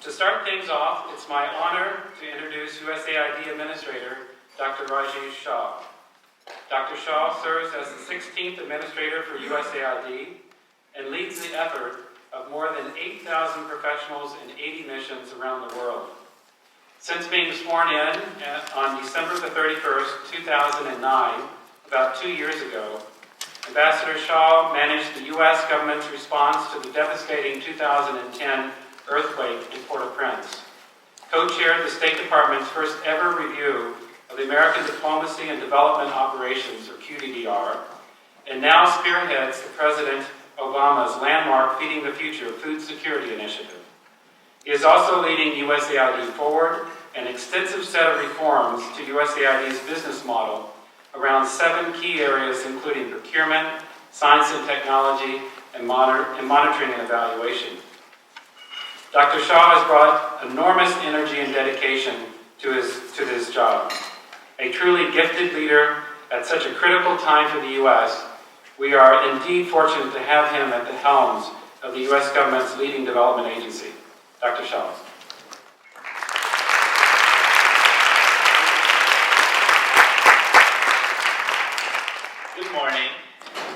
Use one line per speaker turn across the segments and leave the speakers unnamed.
To start things off, it's my honor to introduce USAID Administrator Dr. Rajiv Shah. Dr. Shah serves as the 16th Administrator for USAID and leads the effort of more than 8,000 professionals in 80 missions around the world. Since being sworn in on December the 31st, 2009, about 2 years ago, Ambassador Shah managed the U.S. government's response to the devastating 2010 earthquake in Port-au-Prince, co-chaired the State Department's first ever review of the American Diplomacy and Development Operations, or QDDR, and now spearheads the President Obama's landmark Feeding the Future food security initiative. He is also leading USAID forward an extensive set of reforms to USAID's business model around 7 key areas, including procurement, science and technology, and monitoring and evaluation. Dr. Shah has brought enormous energy and dedication to his job. A truly gifted leader at such a critical time for the U.S., we are indeed fortunate to have him at the helms of the U.S. government's leading development agency. Dr. Shah.
Good morning.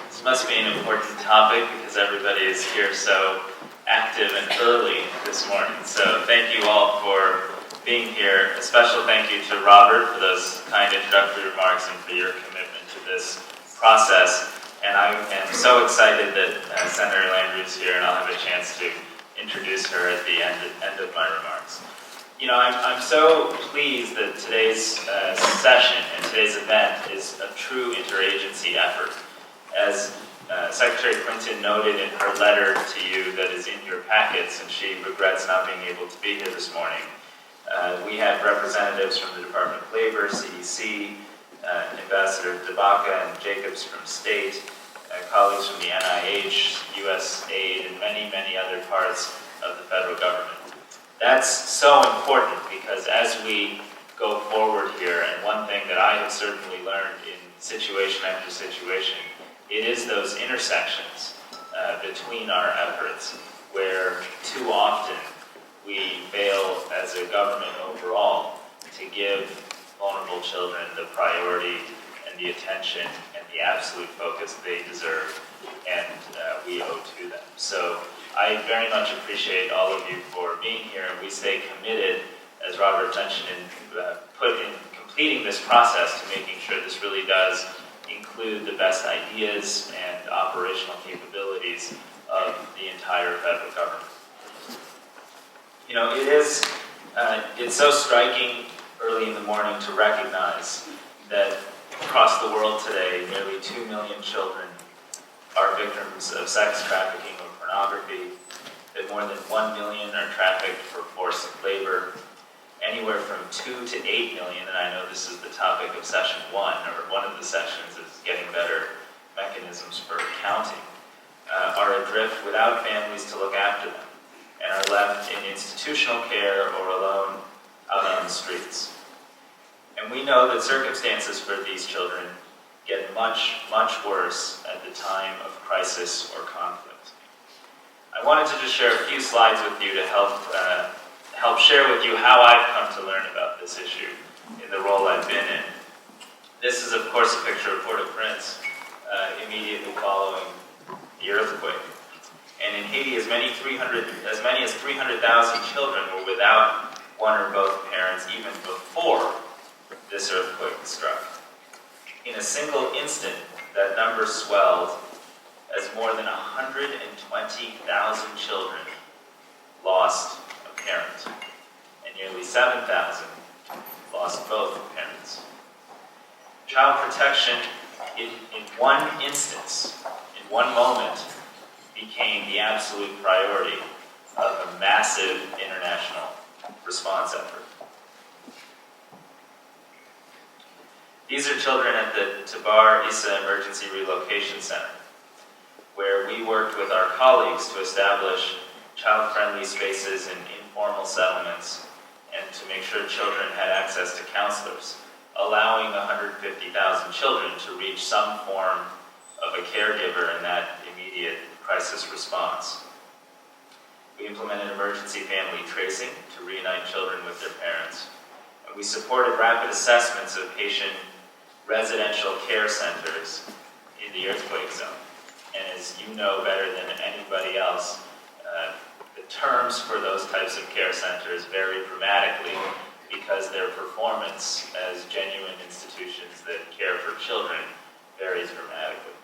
This must be an important topic because everybody is here so active and early this morning. So thank you all for being here. A special thank you to Robert for those kind introductory remarks and for your commitment to this process. And I am so excited that Senator Landrieu is here and I'll have a chance to introduce her at the end of my remarks. You know, I'm so pleased that today's session and today's event is a true interagency effort. As Secretary Clinton noted in her letter to you that is in your packets, and she regrets not being able to be here this morning, we had representatives from the Department of Labor, CDC, Ambassador DeBaca and Jacobs from State, colleagues from the NIH, USAID, and many, many other parts of the federal government. That's so important because as we go forward here, and one thing that I have certainly learned in situation after situation, it is those intersections between our efforts where too often we fail as a government overall to give vulnerable children the priority and the attention and the absolute focus they deserve and we owe to them. So I very much appreciate all of you for being here, and we stay committed, as Robert mentioned, in completing this process to making sure this really does include the best ideas and operational capabilities of the entire federal government. You know, it's so striking early in the morning to recognize that across the world today, nearly 2 million children are victims of sex trafficking or pornography, that more than 1 million are trafficked for forced labor, anywhere from 2 to 8 million, and I know this is the topic of session 1, or one of the sessions is getting better mechanisms for accounting, are adrift without families to look after them, and are left in institutional care or alone out on the streets. And we know that circumstances for these children get much, much worse at the time of crisis or conflict. I wanted to just share a few slides with you to help share with you how I've come to learn about this issue in the role I've been in. This is, of course, a picture of Port-au-Prince immediately following the earthquake. And in Haiti, as many as 300,000 children were without one or both parents even before this earthquake struck. In a single instant, that number swelled as more than 120,000 children lost a parent, and nearly 7,000 lost both parents. Child protection, in one instance, in one moment, became the absolute priority of a massive international response effort. These are children at the Tabar Issa Emergency Relocation Center, where we worked with our colleagues to establish child-friendly spaces in informal settlements and to make sure children had access to counselors, allowing 150,000 children to reach some form of a caregiver in that immediate crisis response. We implemented emergency family tracing to reunite children with their parents. And we supported rapid assessments of patient residential care centers in the earthquake zone. And as you know better than anybody else, the terms for those types of care centers vary dramatically because their performance as genuine institutions that care for children varies dramatically.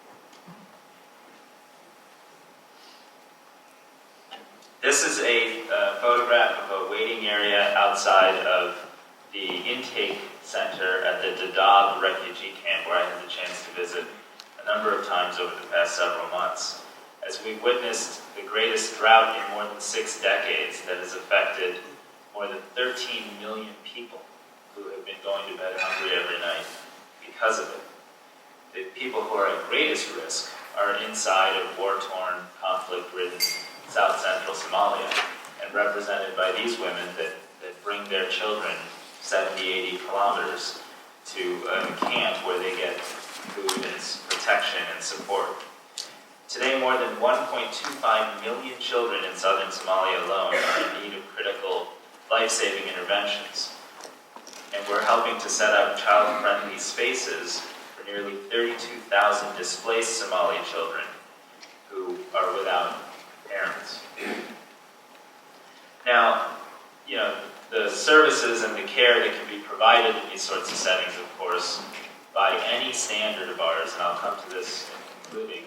This is a photograph of a waiting area outside of the intake center at the Dadaab refugee camp, where I had the chance to visit a number of times over the past several months. As we've witnessed the greatest drought in more than 6 decades that has affected more than 13 million people who have been going to bed hungry every night because of it. The people who are at greatest risk are inside of war-torn, conflict-ridden South Central Somalia, and represented by these women that bring their children 70, 80 kilometers to a camp where they get food and protection and support. Today, more than 1.25 million children in southern Somalia alone are in need of critical life-saving interventions. And we're helping to set up child-friendly spaces for nearly 32,000 displaced Somali children who are without parents. Now, the services and the care that can be provided in these sorts of settings, of course, by any standard of ours, and I'll come to this in concluding,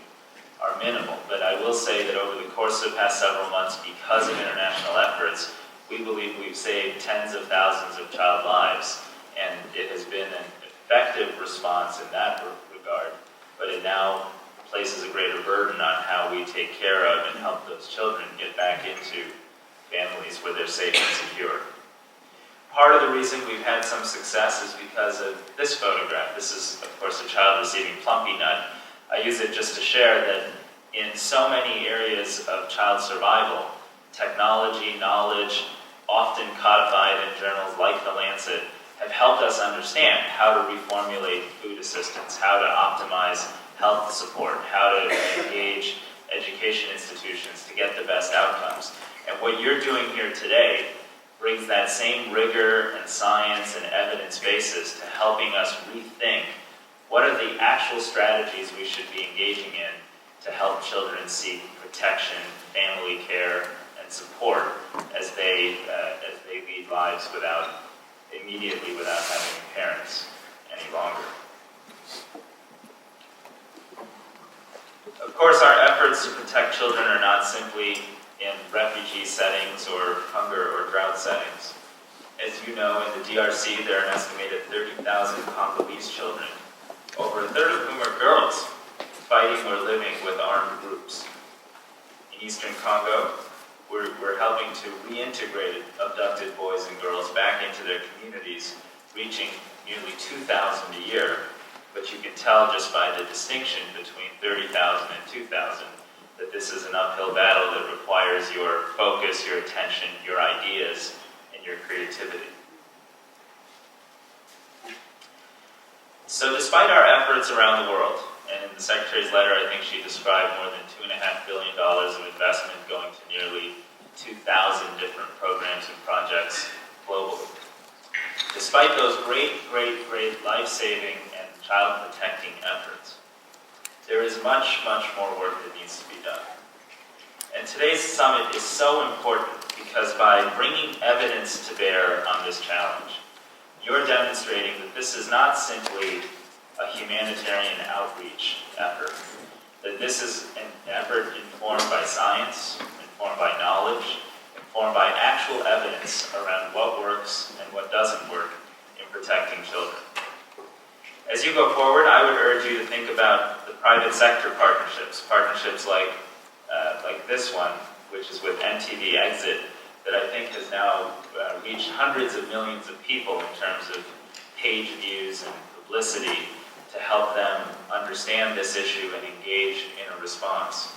are minimal. But I will say that over the course of the past several months, because of international efforts, we believe we've saved tens of thousands of child lives, and it has been an effective response in that regard, but it now places a greater burden on how we take care of and help those children get back into families where they're safe and secure. Part of the reason we've had some success is because of this photograph. This is, of course, a child receiving plumpy nut. I use it just to share that in so many areas of child survival, technology, knowledge, often codified in journals like The Lancet, have helped us understand how to reformulate food assistance, how to optimize health support, how to engage education institutions to get the best outcomes. And what you're doing here today brings that same rigor and science and evidence basis to helping us rethink what are the actual strategies we should be engaging in to help children seek protection, family care, and support as they lead lives immediately without having parents any longer. Of course, our efforts to protect children are not simply in refugee settings or hunger or drought settings. As you know, in the DRC, there are an estimated 30,000 Congolese children, over a third of whom are girls, fighting or living with armed groups. In eastern Congo, we're helping to reintegrate abducted boys and girls back into their communities, reaching nearly 2,000 a year. But you can tell just by the distinction between 30,000 and 2,000 that this is an uphill battle that requires your focus, your attention, your ideas, and your creativity. So despite our efforts around the world, and in the Secretary's letter, I think she described more than $2.5 billion of investment going to nearly 2,000 different programs and projects globally. Despite those great life-saving and child-protecting efforts, there is much, much more work that needs to be done. And today's summit is so important because by bringing evidence to bear on this challenge, you're demonstrating that this is not simply a humanitarian outreach effort, that this is an effort informed by science, informed by knowledge, informed by actual evidence around what works and what doesn't work in protecting children. As you go forward, I would urge you to think about the private sector partnerships like this one, which is with MTV Exit, that I think has now reached hundreds of millions of people in terms of page views and publicity to help them understand this issue and engage in a response.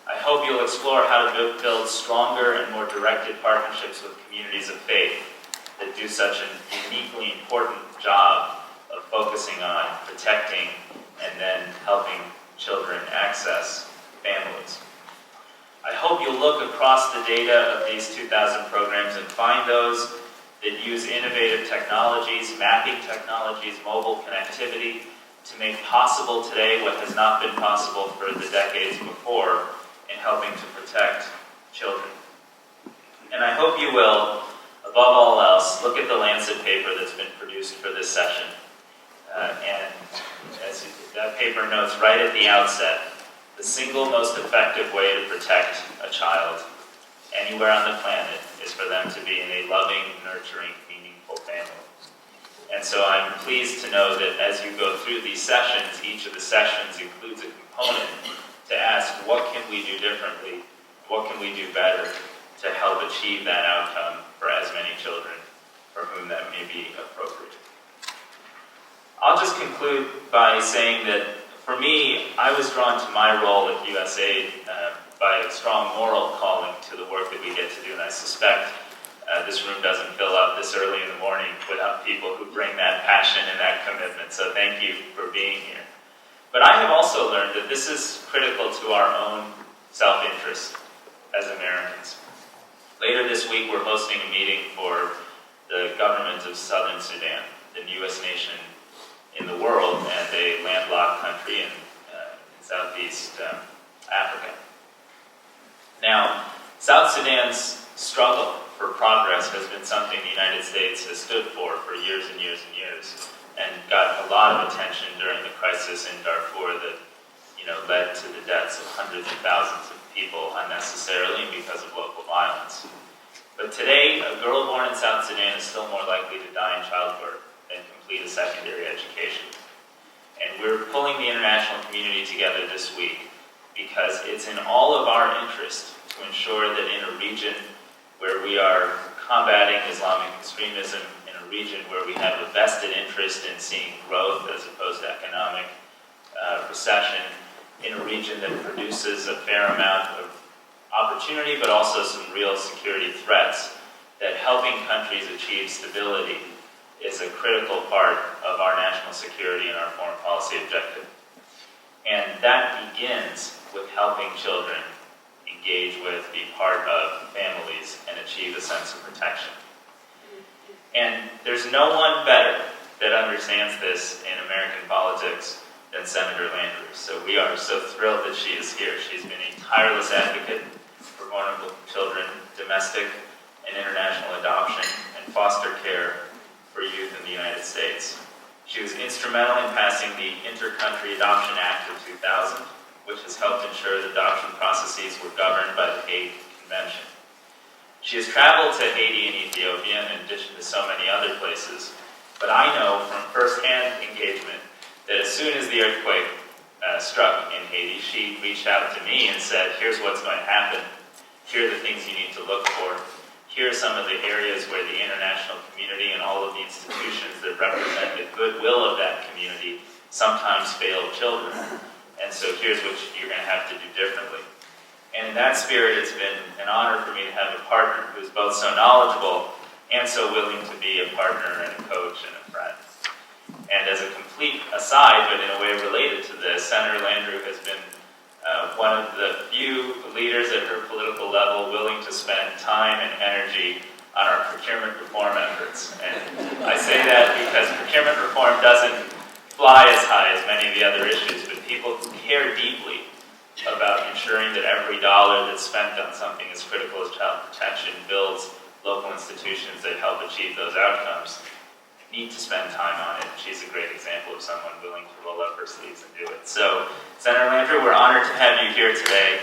I hope you'll explore how to build stronger and more directed partnerships with communities of faith that do such an uniquely important job of focusing on protecting and then helping children access families. I hope you'll look across the data of these 2,000 programs and find those that use innovative technologies, mapping technologies, mobile connectivity, to make possible today what has not been possible for the decades before in helping to protect children. And I hope you will, above all else, look at the Lancet paper that's been produced for this session. And as that paper notes right at the outset, the single most effective way to protect a child anywhere on the planet is for them to be in a loving, nurturing, meaningful family. And so I'm pleased to know that as you go through these sessions, each of the sessions includes a component to ask, what can we do differently? What can we do better to help achieve that outcome for as many children for whom that may be appropriate? I'll just conclude by saying that for me, I was drawn to my role at USAID by a strong moral calling to the work that we get to do, and I suspect this room doesn't fill up this early in the morning without people who bring that passion and that commitment, so thank you for being here. But I have also learned that this is critical to our own self-interest as Americans. Later this week, we're hosting a meeting for the government of Southern Sudan, the newest nation in the world and a landlocked country in Southeast Africa. Now, South Sudan's struggle for progress has been something the United States has stood for years and years and years, and got a lot of attention during the crisis in Darfur that led to the deaths of hundreds of thousands of people unnecessarily because of local violence. But today, a girl born in South Sudan is still more likely to die in childbirth than complete a secondary education. And we're pulling the international community together this week because it's in all of our interest to ensure that in a region where we are combating Islamic extremism, in a region where we have a vested interest in seeing growth as opposed to economic recession, in a region that produces a fair amount of opportunity but also some real security threats, that helping countries achieve stability is a critical part of our national security and our foreign policy objective. And that begins with helping children engage with, be part of families, and achieve a sense of protection. And there's no one better that understands this in American politics than Senator Landrieu. So we are so thrilled that she is here. She's been a tireless advocate for vulnerable children, domestic and international adoption, and foster care for youth in the United States. She was instrumental in passing the Inter-Country Adoption Act of 2000, which has helped ensure that adoption processes were governed by the Hague Convention. She has traveled to Haiti and Ethiopia in addition to so many other places, but I know from first-hand engagement that as soon as the earthquake struck in Haiti, she reached out to me and said, here's what's going to happen. Here are the things you need to look for. Here are some of the areas where the international community and all of the institutions that represent the goodwill of that community sometimes fail children. And so here's what you're going to have to do differently. And in that spirit, it's been an honor for me to have a partner who's both so knowledgeable and so willing to be a partner and a coach and a friend. And as a complete aside, but in a way related to this, Senator Landrieu has been one of the few leaders at her political level willing to spend time and energy on our procurement reform efforts. And I say that because procurement reform doesn't fly as high as many of the other issues, but people who care deeply about ensuring that every dollar that's spent on something as critical as child protection builds local institutions that help achieve those outcomes need to spend time on it. She's a great example of someone willing to roll up her sleeves and do it. So, Senator Landrieu, we're honored to have you here today.